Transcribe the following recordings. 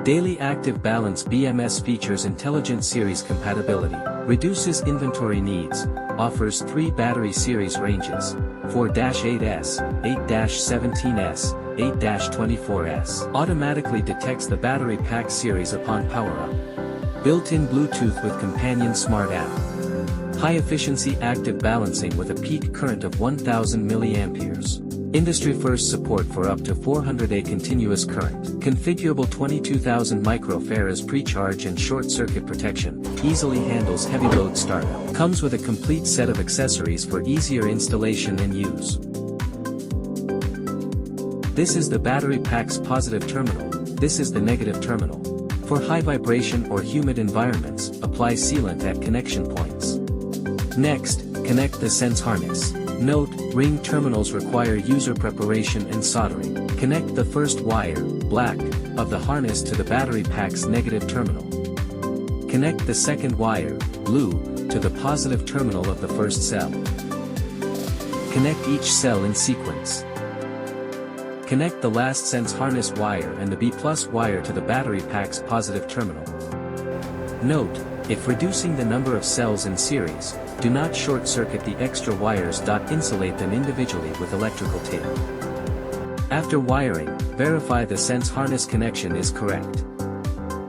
DALY Active Balance BMS features intelligent series compatibility, reduces inventory needs, offers 3 battery series ranges, 4-8S, 8-17S, 8-24S. Automatically detects the battery pack series upon power-up. Built-in Bluetooth with companion smart app. High-efficiency active balancing with a peak current of 1000 mA. Industry-first support for up to 400A continuous current. Configurable 22,000 microfarads pre-charge and short-circuit protection. Easily handles heavy load startup. Comes with a complete set of accessories for easier installation and use. This is the battery pack's positive terminal, this is the negative terminal. For high vibration or humid environments, apply sealant at connection points. Next, connect the sense harness. Note, ring terminals require user preparation and soldering. Connect the first wire, black, of the harness to the battery pack's negative terminal. Connect the second wire, blue, to the positive terminal of the first cell. Connect each cell in sequence. Connect the last sense harness wire and the B+ wire to the battery pack's positive terminal. Note, if reducing the number of cells in series, do not short-circuit the extra wires. Insulate them individually with electrical tape. After wiring, verify the sense harness connection is correct.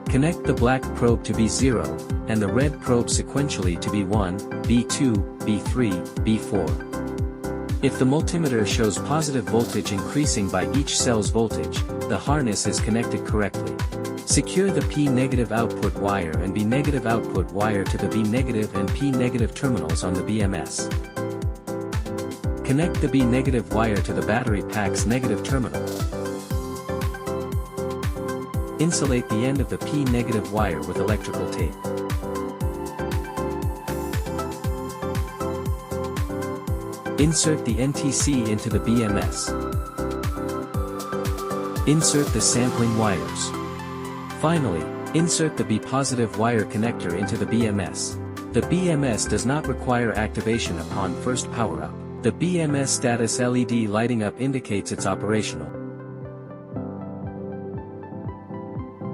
Connect the black probe to B0, and the red probe sequentially to B1, B2, B3, B4. If the multimeter shows positive voltage increasing by each cell's voltage, the harness is connected correctly. Secure the P- output wire and B- output wire to the B- and P- terminals on the BMS. Connect the B- wire to the battery pack's negative terminal. Insulate the end of the P- wire with electrical tape. Insert the NTC into the BMS. Insert the sampling wires. Finally, insert the B+ wire connector into the BMS. The BMS does not require activation upon first power-up. The BMS status LED lighting up indicates it's operational.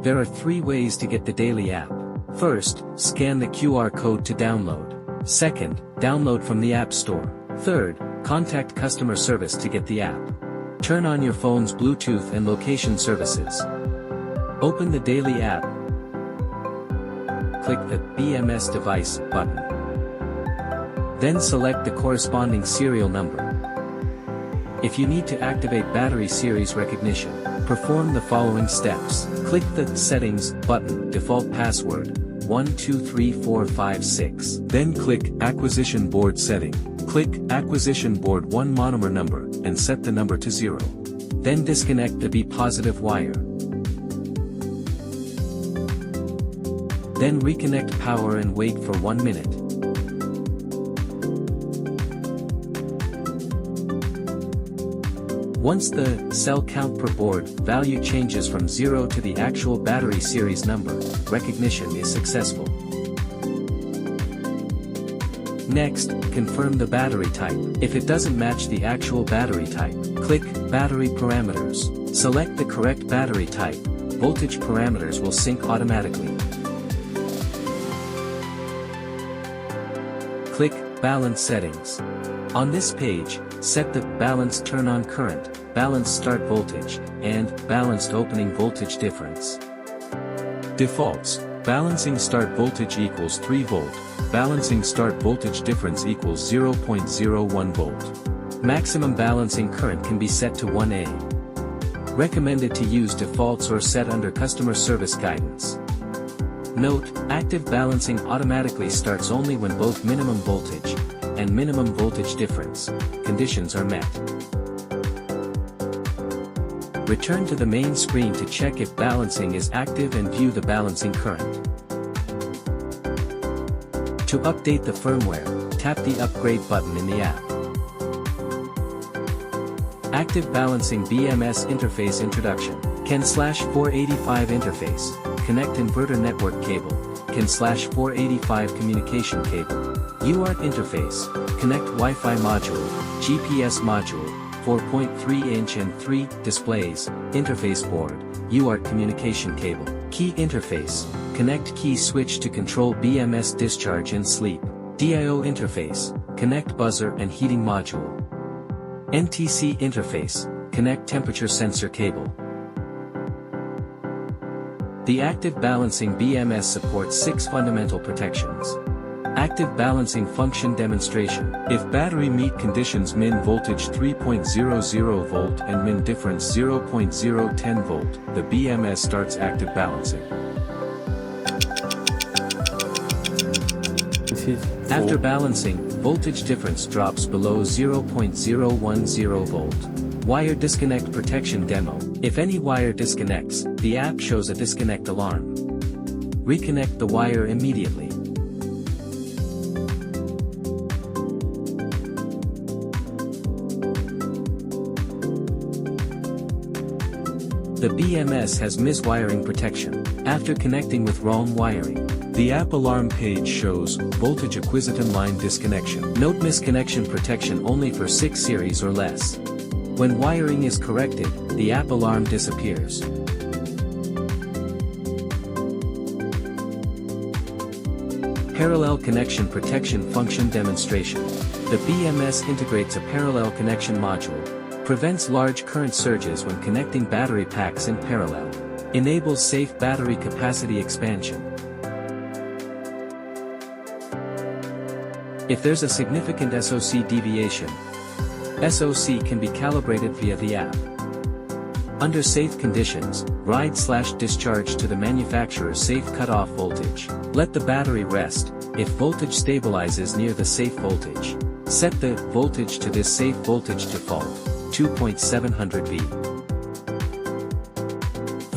There are 3 ways to get the DALY app. First, scan the QR code to download. Second, download from the App Store. Third, contact customer service to get the app. Turn on your phone's Bluetooth and location services. Open the DALY app. Click the BMS device button. Then select the corresponding serial number. If you need to activate battery series recognition, perform the following steps. Click the Settings button, default password, 123456. Then click Acquisition Board Setting. Click Acquisition Board 1 monomer number, and set the number to 0. Then disconnect the B+ wire. Then reconnect power and wait for 1 minute. Once the cell count per board value changes from 0 to the actual battery series number, recognition is successful. Next, confirm the battery type. If it doesn't match the actual battery type, click Battery Parameters. Select the correct battery type. Voltage parameters will sync automatically. Click Balance Settings. On this page, set the Balanced Turn-on Current, Balanced Start Voltage, and Balanced Opening Voltage difference. Defaults: Balancing Start Voltage equals 3 volt, Balancing Start Voltage difference equals 0.01 volt. Maximum balancing current can be set to 1A. Recommended to use defaults or set under customer service guidance. Note, active balancing automatically starts only when both minimum voltage and minimum voltage difference conditions are met. Return to the main screen to check if balancing is active and view the balancing current. To update the firmware, tap the Upgrade button in the app. Active Balancing BMS Interface Introduction. CAN/485 interface. Connect inverter network cable. CAN/485 communication cable. UART interface. Connect Wi-Fi module, GPS module, 4.3-inch and 3 displays, interface board, UART communication cable. Key interface, connect key switch to control BMS discharge in sleep. DIO interface, connect buzzer and heating module. NTC interface, connect temperature sensor cable. The Active Balancing BMS supports 6 fundamental protections. Active Balancing Function Demonstration. If battery meet conditions min voltage 3.00 volt and min difference 0.010 volt, the BMS starts active balancing. After balancing, voltage difference drops below 0.010 volt. Wire disconnect protection demo. If any wire disconnects, the app shows a disconnect alarm. Reconnect the wire immediately. The BMS has miswiring protection. After connecting with wrong wiring, the app alarm page shows voltage acquisition line disconnection. Note misconnection protection only for 6 series or less. When wiring is corrected, the app alarm disappears. Parallel connection protection function demonstration. The BMS integrates a parallel connection module, prevents large current surges when connecting battery packs in parallel, enables safe battery capacity expansion. If there's a significant SOC deviation, SOC can be calibrated via the app. Under safe conditions, ride/discharge to the manufacturer's safe cutoff voltage. Let the battery rest. If voltage stabilizes near the safe voltage, set the voltage to this safe voltage default, 2.700 V.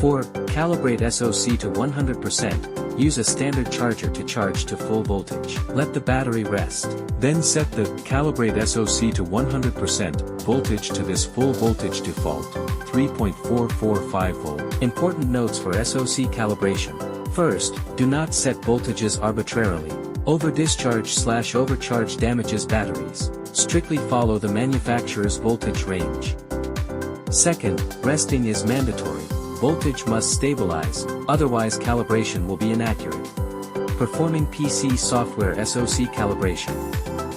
4. Calibrate SOC to 100%. Use a standard charger to charge to full voltage. Let the battery rest. Then set the calibrate SOC to 100% voltage to this full voltage default, 3.445 volt. Important notes for SOC calibration. First, do not set voltages arbitrarily. Over-discharge/overcharge damages batteries. Strictly follow the manufacturer's voltage range. Second, resting is mandatory. Voltage must stabilize, otherwise calibration will be inaccurate. Performing PC software SOC calibration.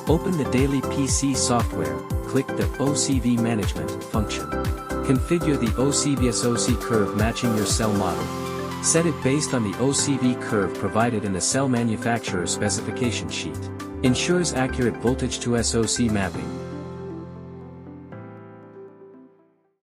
Open the Daily PC software, click the OCV management function. Configure the OCV SOC curve matching your cell model. Set it based on the OCV curve provided in the cell manufacturer's specification sheet. Ensures accurate voltage to SOC mapping.